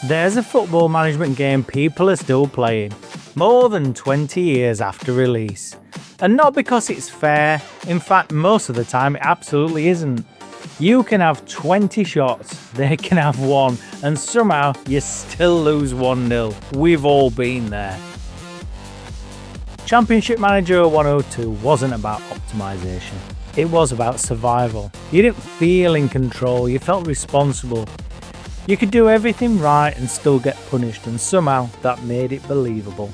There's a football management game people are still playing, more than 20 years after release. And not because it's fair, in fact most of the time it absolutely isn't. You can have 20 shots, they can have one, and somehow you still lose 1-0. We've all been there. Championship Manager 102 wasn't about optimization, it was about survival. You didn't feel in control, you felt responsible. You could do everything right and still get punished, and somehow that made it believable.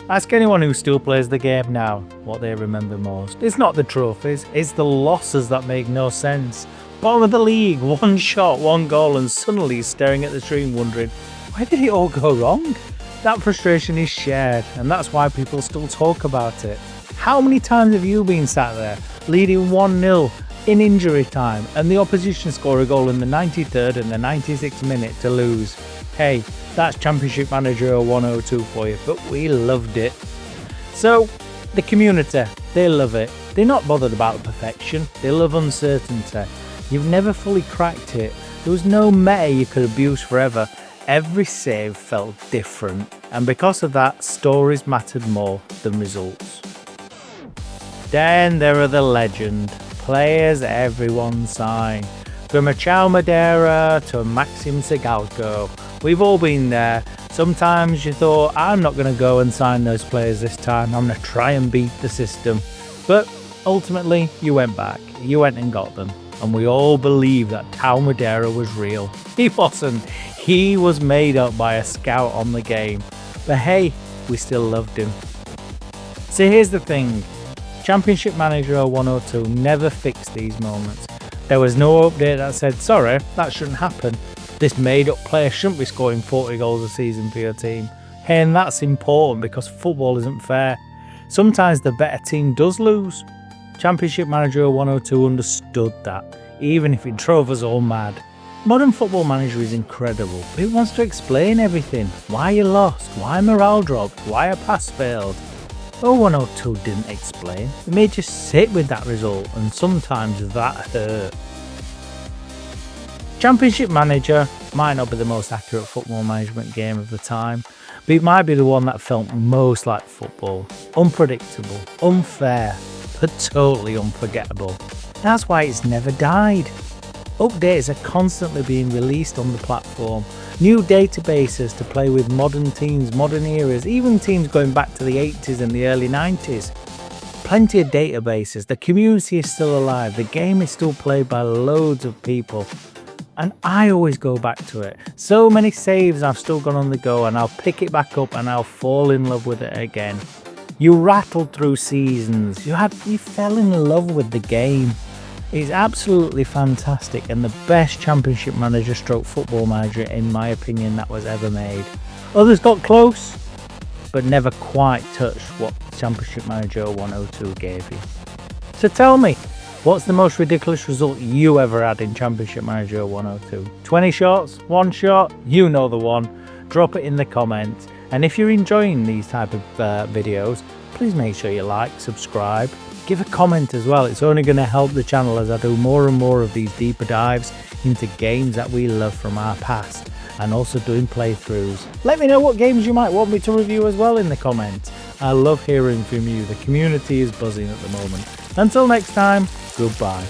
Ask anyone who still plays the game now what they remember most. It's not the trophies, it's the losses that make no sense. Bottom of the league, one shot, one goal, and suddenly staring at the screen wondering, why did it all go wrong? That frustration is shared, and that's why people still talk about it. How many times have you been sat there leading 1-0 in injury time and the opposition score a goal in the 93rd and the 96th minute to lose? Hey, that's Championship Manager 102 for you, but we loved it. So, the community, they love it. They're not bothered about perfection, they love uncertainty. You've never fully cracked it. There was no meta you could abuse forever. Every save felt different, and because of that, stories mattered more than results. Then there are the legend, players everyone signed. From a Chao Madeira to a Maxim Sigalko, we've all been there. Sometimes you thought, I'm not going to go and sign those players this time, I'm going to try and beat the system. But ultimately, you went back, you went and got them. And we all believe that Chao Madeira was real. He wasn't. He was made up by a scout on the game. But hey, we still loved him. So here's the thing. Championship Manager 102 never fixed these moments. There was no update that said, sorry, that shouldn't happen. This made up player shouldn't be scoring 40 goals a season for your team. Hey, and that's important because football isn't fair. Sometimes the better team does lose. Championship Manager 102 understood that, even if it drove us all mad. Modern Football Manager is incredible, but it wants to explain everything. Why you lost, why morale dropped, why a pass failed. 102 didn't explain, it made you sit with that result, and sometimes that hurt. Championship Manager might not be the most accurate football management game of the time, but it might be the one that felt most like football. Unpredictable, unfair, but totally unforgettable. That's why it's never died. Updates are constantly being released on the platform. New databases to play with modern teams, modern eras, even teams going back to the 80s and the early 90s. Plenty of databases, the community is still alive, the game is still played by loads of people. And I always go back to it. So many saves I've still got on the go, and I'll pick it back up and I'll fall in love with it again. You rattled through seasons, you fell in love with the game. It's absolutely fantastic and the best Championship Manager stroke football manager in my opinion that was ever made. Others got close, but never quite touched what Championship Manager 102 gave you. So tell me, what's the most ridiculous result you ever had in Championship Manager 102? 20 shots? 1 shot? You know the one. Drop it in the comments. And if you're enjoying these type of videos, please make sure you like, subscribe, give a comment as well. It's only going to help the channel as I do more and more of these deeper dives into games that we love from our past, and also doing playthroughs. Let me know what games you might want me to review as well in the comments. I love hearing from you. The community is buzzing at the moment. Until next time, goodbye.